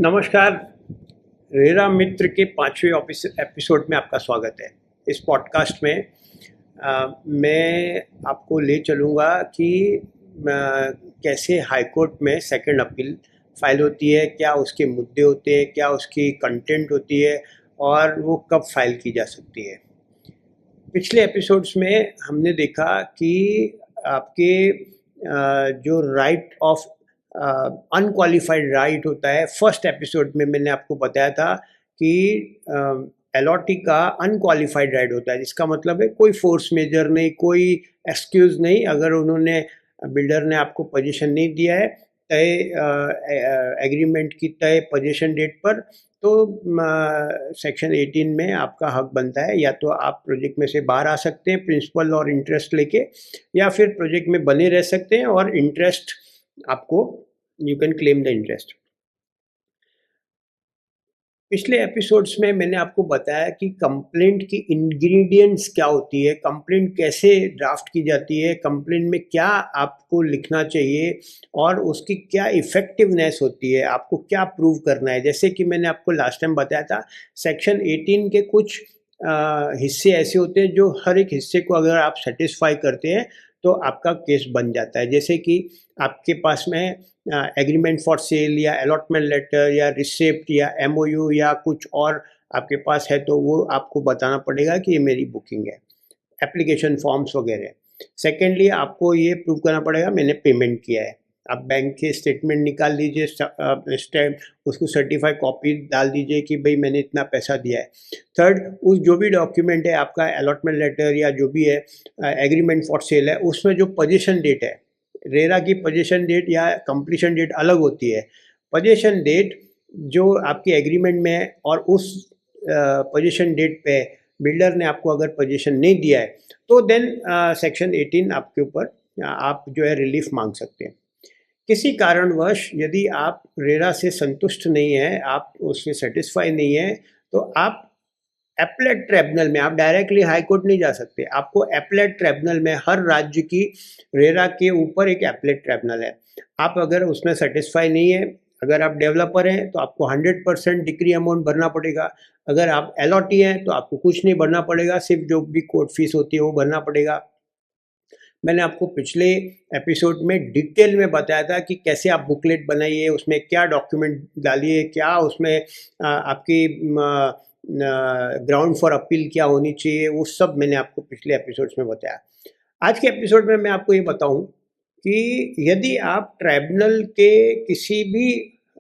नमस्कार। रेरा मित्र के 5वें एपिसोड में आपका स्वागत है। इस पॉडकास्ट में मैं आपको ले चलूँगा कि कैसे हाई कोर्ट में सेकंड अपील फाइल होती है, क्या उसके मुद्दे होते हैं, क्या उसकी कंटेंट होती है और वो कब फाइल की जा सकती है। पिछले एपिसोड्स में हमने देखा कि आपके जो राइट ऑफ अनक्वालिफाइड राइट होता है। फर्स्ट एपिसोड में मैंने आपको बताया था कि एलॉटी का अनक्वालिफाइड राइट होता है, जिसका मतलब है कोई फोर्स मेजर नहीं, कोई एक्सक्यूज़ नहीं। अगर उन्होंने बिल्डर ने आपको पोजीशन नहीं दिया है तय एग्रीमेंट की तय पोजीशन डेट पर, तो सेक्शन 18 में आपका हक बनता है, या तो आप प्रोजेक्ट में से बाहर आ सकते हैं प्रिंसिपल और इंटरेस्ट लेके, या फिर प्रोजेक्ट में बने रह सकते हैं और इंटरेस्ट आपको you can claim the interest. पिछले एपिसोड्स में मैंने आपको बताया कि कंप्लेंट की इंग्रेडिएंट्स क्या होती है, कंप्लेंट कैसे ड्राफ्ट की जाती है, कंप्लेंट में क्या आपको लिखना चाहिए और उसकी क्या इफ़ेक्टिवनेस होती है, आपको क्या प्रूव करना है। जैसे कि मैंने आपको लास्ट टाइम बताया था, सेक्शन 18 के कुछ हिस्से ऐसे होते हैं जो हर एक हिस्से को अगर आप सेटिस्फाई करते हैं तो आपका केस बन जाता है। जैसे कि आपके पास में एग्रीमेंट फॉर सेल या अलॉटमेंट लेटर या रिसिप्ट या एमओयू या कुछ और आपके पास है, तो वो आपको बताना पड़ेगा कि ये मेरी बुकिंग है, एप्लीकेशन फॉर्म्स वगैरह। सेकेंडली, आपको ये प्रूव करना पड़ेगा मैंने पेमेंट किया है। आप बैंक के स्टेटमेंट निकाल लीजिए, स्टैम्प उसको सर्टिफाइड कॉपी डाल दीजिए कि भाई मैंने इतना पैसा दिया है। थर्ड, उस जो भी डॉक्यूमेंट है आपका अलॉटमेंट लेटर या जो भी है एग्रीमेंट फॉर सेल है, उसमें जो पोजीशन डेट है, रेरा की पोजीशन डेट या कंप्लीशन डेट अलग होती है। पोजीशन डेट जो आपकी एग्रीमेंट में है और उस पोजीशन डेट पे बिल्डर ने आपको अगर पोजीशन नहीं दिया है तो देन सेक्शन 18 आपके ऊपर आप जो है रिलीफ मांग सकते हैं। किसी कारणवश यदि आप रेरा से संतुष्ट नहीं है, आप उससे सेटिस्फाई नहीं है, तो आप एप्लेट ट्रिब्यूनल में, आप डायरेक्टली हाई कोर्ट नहीं जा सकते, आपको एप्लेट ट्रिब्यूनल में, हर राज्य की रेरा के ऊपर एक एप्लेट ट्रिब्यूनल है। आप अगर उसमें सेटिस्फाई नहीं है, अगर आप डेवलपर हैं तो आपको 100% डिक्री अमाउंट भरना पड़ेगा। अगर आप एलॉटी हैं तो आपको कुछ नहीं भरना पड़ेगा, सिर्फ जो भी कोर्ट फीस होती है वो भरना पड़ेगा। मैंने आपको पिछले एपिसोड में डिटेल में बताया था कि कैसे आप बुकलेट बनाइए, उसमें क्या डॉक्यूमेंट डालिए, क्या उसमें आपकी ग्राउंड फॉर अपील क्या होनी चाहिए, वो सब मैंने आपको पिछले एपिसोड्स में बताया। आज के एपिसोड में मैं आपको ये बताऊं कि यदि आप ट्राइब्यूनल के किसी भी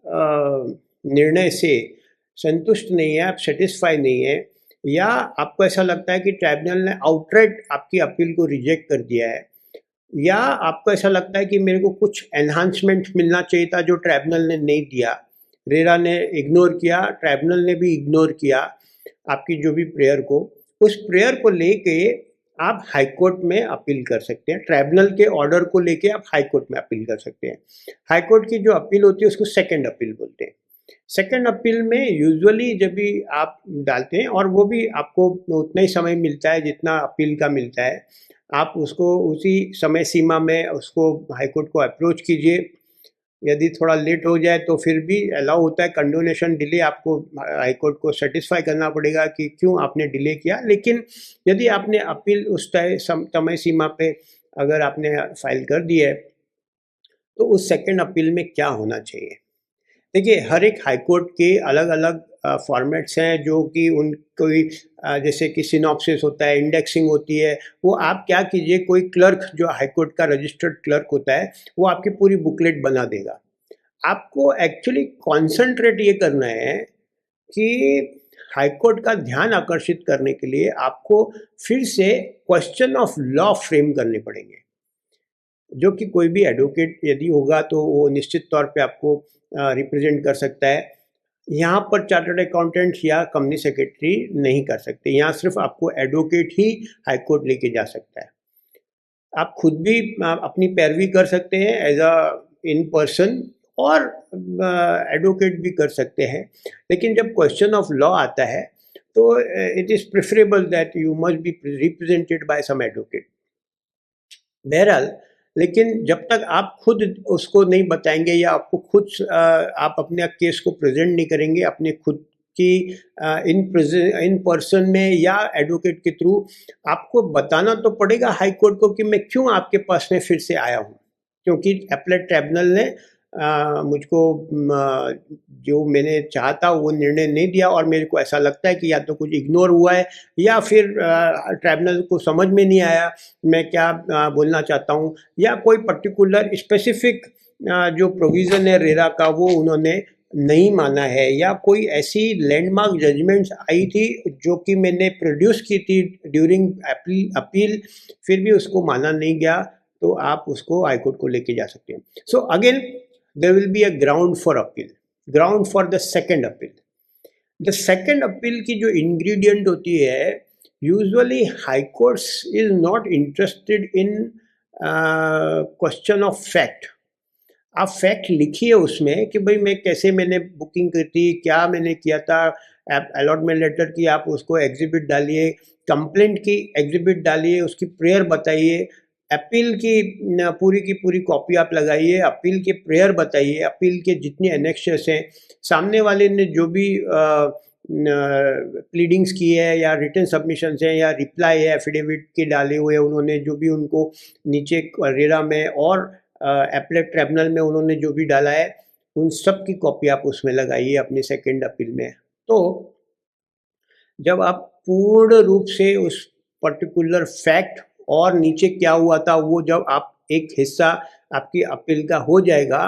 निर्णय से संतुष्ट नहीं है, आप सेटिस्फाई नहीं है, या आपको ऐसा लगता है कि ट्राइब्यूनल ने आउटराइट आपकी अपील को रिजेक्ट कर दिया है, या आपको ऐसा लगता है कि मेरे को कुछ एनहांसमेंट मिलना चाहिए था जो ट्राइब्यूनल ने नहीं दिया, रेरा ने इग्नोर किया, ट्राइब्यूनल ने भी इग्नोर किया आपकी जो भी प्रेयर को, उस प्रेयर को लेके आप हाई कोर्ट में अपील कर सकते हैं। ट्राइब्यूनल के ऑर्डर को लेके आप हाई कोर्ट में अपील कर सकते हैं। हाई कोर्ट की जो अपील होती है उसको सेकंड अपील बोलते हैं। सेकंड अपील में यूजुअली जब भी आप डालते हैं, और वो भी आपको उतना ही समय मिलता है जितना अपील का मिलता है, आप उसको उसी समय सीमा में उसको हाई कोर्ट को अप्रोच कीजिए। यदि थोड़ा लेट हो जाए तो फिर भी अलाउ होता है कंडोनेशन डिले, आपको हाई कोर्ट को सेटिस्फाई करना पड़ेगा कि क्यों आपने डिले किया। लेकिन यदि आपने अपील उस समय सीमा पे अगर आपने फाइल कर दी है, तो उस सेकंड अपील में क्या होना चाहिए। देखिए, हर एक हाई कोर्ट के अलग अलग फॉर्मेट्स हैं, जो कि उनको जैसे कि सिनॉप्सिस होता है, इंडेक्सिंग होती है। वो आप क्या कीजिए, कोई क्लर्क जो हाई कोर्ट का रजिस्टर्ड क्लर्क होता है, वो आपकी पूरी बुकलेट बना देगा। आपको एक्चुअली कॉन्सेंट्रेट ये करना है कि हाई कोर्ट का ध्यान आकर्षित करने के लिए आपको फिर से क्वेश्चन ऑफ लॉ फ्रेम करने पड़ेंगे, जो कि कोई भी एडवोकेट यदि होगा तो वो निश्चित तौर पे आपको रिप्रेजेंट कर सकता है। यहाँ पर चार्टर्ड अकाउंटेंट या कंपनी सेक्रेटरी नहीं कर सकते, यहाँ सिर्फ आपको एडवोकेट ही हाई कोर्ट लेके जा सकता है। आप खुद भी अपनी पैरवी कर सकते हैं एज अ इन पर्सन, और एडवोकेट भी कर सकते हैं। लेकिन जब क्वेश्चन ऑफ लॉ आता है तो it is preferable that you must be represented by some advocate. बहरहाल, लेकिन जब तक आप खुद उसको नहीं बताएंगे या आपको खुद आप अपने केस को प्रेजेंट नहीं करेंगे अपने खुद की इन पर्सन में या एडवोकेट के थ्रू, आपको बताना तो पड़ेगा हाई कोर्ट को कि मैं क्यों आपके पास में फिर से आया हूँ, क्योंकि अपीलेट ट्रिब्यूनल ने मुझको जो मैंने चाहा था वो निर्णय नहीं दिया, और मेरे को ऐसा लगता है कि या तो कुछ इग्नोर हुआ है या फिर ट्रिब्यूनल को समझ में नहीं आया मैं क्या बोलना चाहता हूँ, या कोई पर्टिकुलर स्पेसिफिक जो प्रोविज़न है रेरा का वो उन्होंने नहीं माना है, या कोई ऐसी लैंडमार्क जजमेंट्स आई थी जो कि मैंने प्रोड्यूस की थी ड्यूरिंग अपील, फिर भी उसको माना नहीं गया, तो आप उसको हाई कोर्ट को लेके जा सकते हैं. So again there will be a ground for appeal, ground for the second appeal. The second appeal की जो इंग्रेडिएंट होती है, usually high courts is not interested in question of fact. आप फैक्ट लिखिए उसमें कि भाई मैं कैसे मैंने बुकिंग की थी, क्या मैंने किया था, अलॉटमेंट लेटर की आप उसको एग्जिबिट डालिए, कंप्लेंट की एग्जिबिट डालिए, उसकी प्रेयर बताइए, अपील की पूरी कॉपी आप लगाइए, अपील के प्रेयर बताइए, अपील के जितने एनेक्शस हैं, सामने वाले ने जो भी प्लीडिंग्स की है या रिटन सबमिशंस हैं या रिप्लाई है एफिडेविट के डाले हुए उन्होंने जो भी उनको नीचे रेरा में और अपीलेट ट्रिब्यूनल में उन्होंने जो भी डाला है, उन सब की कॉपी आप उसमें लगाइए अपनी सेकंड अपील में. तो जब आप पूर्ण रूप से उस पर्टिकुलर फैक्ट और नीचे क्या हुआ था वो जब आप एक हिस्सा आपकी अपील का हो जाएगा,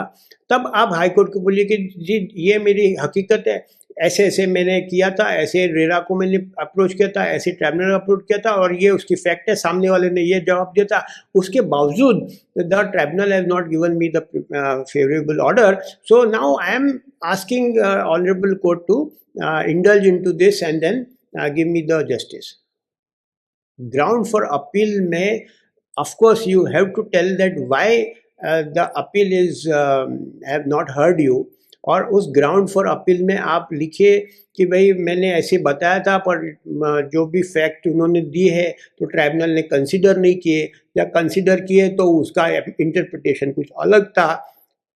तब आप हाई कोर्ट को बोलिए कि जी ये मेरी हकीकत है, ऐसे ऐसे मैंने किया था, ऐसे रेरा को मैंने अप्रोच किया था, ऐसे ट्रिब्यूनल अप्रोच किया था, और ये उसकी फैक्ट है, सामने वाले ने ये जवाब दिया था, उसके बावजूद the tribunal has not given me the favourable order, so now I am asking honourable court to indulge into this and then give me the justice. Ground for appeal में of course you have to tell that why the appeal is have not heard you, और उस ground for appeal में आप लिखिए कि भाई मैंने ऐसे बताया था पर जो भी फैक्ट उन्होंने दिए है तो ट्राइब्यूनल ने कंसिडर नहीं किए, या कंसिडर किए तो उसका इंटरप्रिटेशन कुछ अलग था.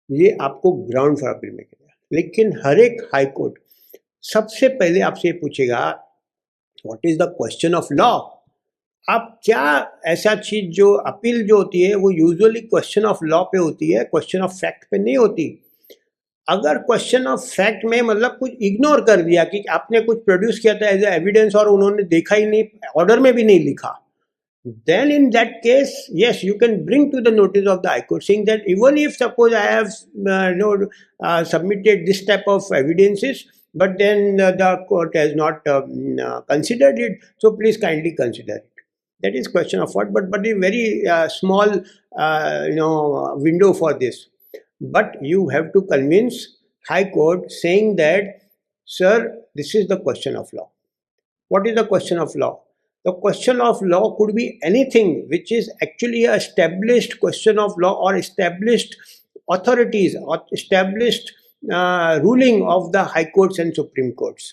ये आपको ग्राउंड फॉर अपील में कहना. लेकिन हर एक हाई कोर्ट सबसे पहले आपसे पूछेगा what is the question of law. आप क्या ऐसा चीज जो अपील जो होती है वो यूजुअली क्वेश्चन ऑफ लॉ पे होती है, क्वेश्चन ऑफ फैक्ट पे नहीं होती. अगर क्वेश्चन ऑफ फैक्ट में मतलब कुछ इग्नोर कर दिया कि आपने कुछ प्रोड्यूस किया था एज ए एविडेंस और उन्होंने देखा ही नहीं, ऑर्डर में भी नहीं लिखा, then in that case yes you can bring to the notice of the high court saying that even if suppose I have submitted this type of evidences but then the court has not considered it, so please kindly consider it. That is question of what, but a very small window for this. But you have to convince high court saying that sir this is the question of law. What is the question of law? The question of law could be anything which is actually a established question of law or established authorities or established ruling of the high courts and supreme courts.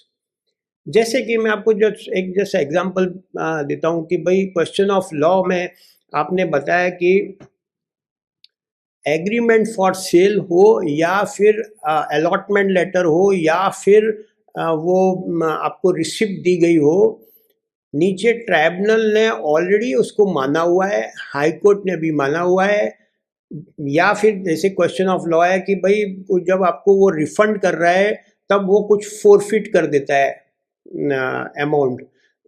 जैसे कि मैं आपको एक जैसा example देता हूँ कि भाई क्वेश्चन ऑफ लॉ में आपने बताया कि एग्रीमेंट फॉर सेल हो या फिर अलॉटमेंट लेटर हो या फिर वो आपको रिसिप्ट दी गई हो, नीचे ट्राइब्यूनल ने ऑलरेडी उसको माना हुआ है, हाई कोर्ट ने भी माना हुआ है, या फिर जैसे क्वेश्चन ऑफ लॉ है कि भाई जब आपको वो रिफंड कर रहा है तब वो कुछ फोरफिट कर देता है अमाउंट,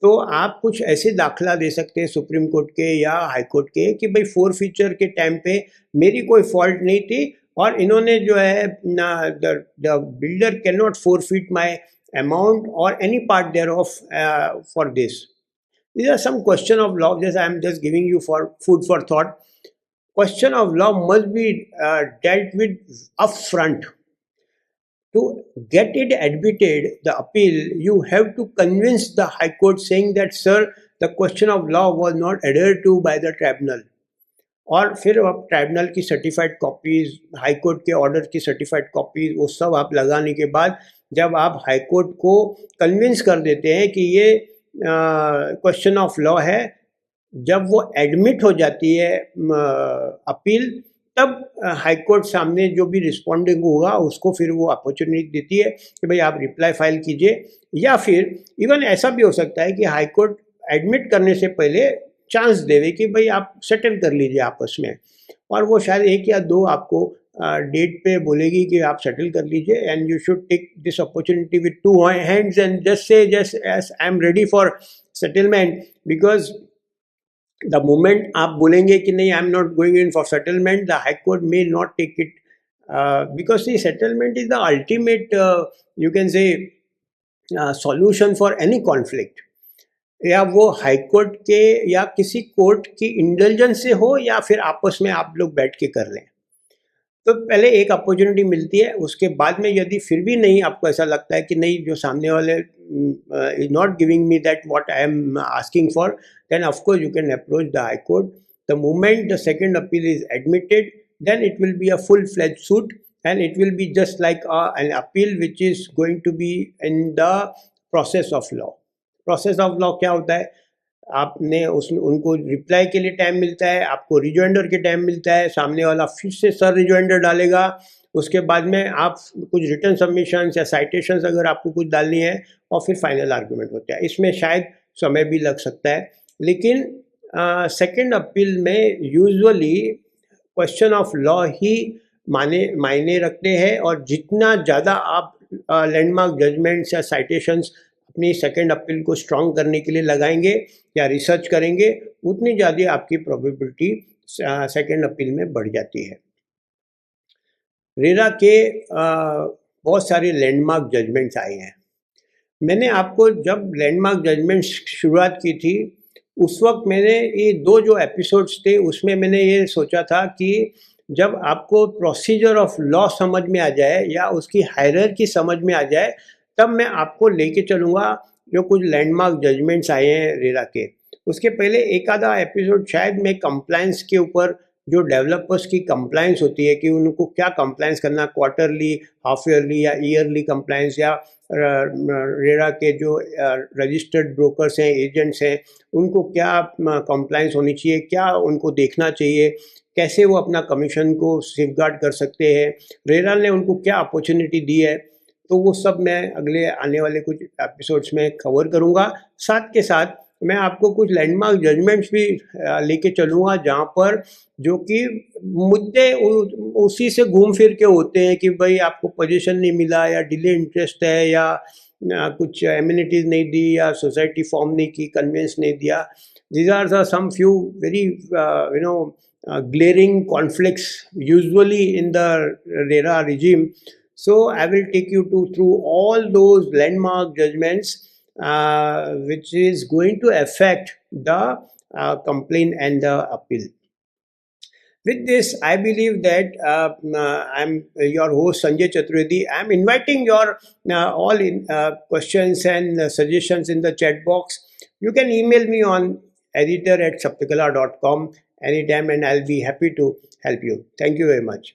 तो आप कुछ ऐसे दाखला दे सकते हैं सुप्रीम कोर्ट के या हाई कोर्ट के कि भाई फोरफीचर के टाइम पे मेरी कोई फॉल्ट नहीं थी और इन्होंने जो है the builder can not forfeit my amount or any part thereof for this. These are some question of law. Just I am just giving you for food for thought. Question of law must be dealt with upfront. To get it admitted, the appeal, you have to convince the High Court saying that, sir, the question of law was not adhered to by the tribunal. और फिर आप tribunal की certified copies, high court के order की certified copies, वो सब आप लगाने के बाद जब आप हाई कोर्ट को कन्विंस कर देते हैं कि ये क्वेश्चन ऑफ लॉ है, जब वो एडमिट हो जाती है अपील, तब हाई कोर्ट सामने जो भी रिस्पॉन्डिंग होगा उसको फिर वो अपॉर्चुनिटी देती है कि भाई आप रिप्लाई फाइल कीजिए, या फिर इवन ऐसा भी हो सकता है कि हाई कोर्ट एडमिट करने से पहले चांस देवे कि भाई आप सेटल कर लीजिए आपस में, और वो शायद 1 या 2 आपको डेट पे बोलेगी कि आप सेटल कर लीजिए, and you should take this opportunity with 2 hands and just say just as I am ready for settlement, because the moment आप बोलेंगे कि नहीं I am not going in for settlement, the high court may not take it, because the settlement is the ultimate you can say solution for any conflict, या वो high court के या किसी court की इंटेलिजेंस से हो या फिर आपस में आप लोग बैठ के कर लें। तो पहले एक अपॉर्चुनिटी मिलती है, उसके बाद में यदि फिर भी नहीं, आपको ऐसा लगता है कि नहीं जो सामने वाले is not giving me that what I am asking for, then of course you can approach the high court. The moment the second appeal is admitted, then it will be a full-fledged suit, and it will be just like an appeal which is going to be in the process of law. Process of law क्या होता है? आपने उस उनको reply के लिए time मिलता है, आपको रिजॉइंडर के टाइम मिलता है, सामने वाला फिर से सर रिजॉइंडर डालेगा, उसके बाद में आप कुछ रिटर्न सबमिशंस या साइटेशंस अगर आपको कुछ डालनी है, और फिर फाइनल आर्गूमेंट होता है। इसमें शायद समय भी लग सकता है, लेकिन सेकंड अपील में यूजुअली क्वेश्चन ऑफ लॉ ही मायने रखते हैं, और जितना ज़्यादा आप लैंडमार्क जजमेंट्स या साइटेशंस अपनी सेकंड अपील को स्ट्रॉन्ग करने के लिए लगाएंगे या रिसर्च करेंगे, उतनी ज़्यादा आपकी प्रोबेबिलिटी सेकंड अपील में बढ़ जाती है। रेरा के बहुत सारे लैंडमार्क जजमेंट्स आए हैं। मैंने आपको जब लैंडमार्क जजमेंट्स शुरुआत की थी, उस वक्त मैंने ये 2 जो एपिसोड्स थे उसमें मैंने ये सोचा था कि जब आपको प्रोसीजर ऑफ लॉ समझ में आ जाए या उसकी हायरार्की समझ में आ जाए, तब मैं आपको लेके चलूँगा जो कुछ लैंडमार्क जजमेंट्स आए हैं रेरा के। उसके पहले एक आधा एपिसोड शायद मैं कंप्लायंस के ऊपर, जो डेवलपर्स की कंप्लायंस होती है कि उनको क्या कंप्लायंस करना, क्वार्टरली, हाफ ईयरली या ईयरली कंप्लायंस, या रेरा के जो रजिस्टर्ड ब्रोकर्स हैं, एजेंट्स हैं, उनको क्या कंप्लायंस होनी चाहिए, क्या उनको देखना चाहिए, कैसे वो अपना कमीशन को सेफगार्ड कर सकते हैं, रेरा ने उनको क्या अपॉर्चुनिटी दी है। तो वो सब मैं अगले आने वाले कुछ एपिसोड्स में कवर करूँगा। साथ के साथ मैं आपको कुछ लैंडमार्क जजमेंट्स भी लेके चलूँगा, जहाँ पर जो कि मुद्दे उसी से घूम फिर के होते हैं कि भाई आपको पोजीशन नहीं मिला, या डिले इंटरेस्ट है, या कुछ एमिनिटीज़ नहीं दी, या सोसाइटी फॉर्म नहीं की, कन्वेंस नहीं दिया। These are the some few very glaring conflicts usually in the RERA regime. So I will take you through all those landmark judgments which is going to affect the complaint and the appeal. With this, I believe that I'm your host Sanjay Chaturvedi. I'm inviting your all questions and suggestions in the chat box. You can email me on editor@saptakala.com anytime, and I'll be happy to help you. Thank you very much.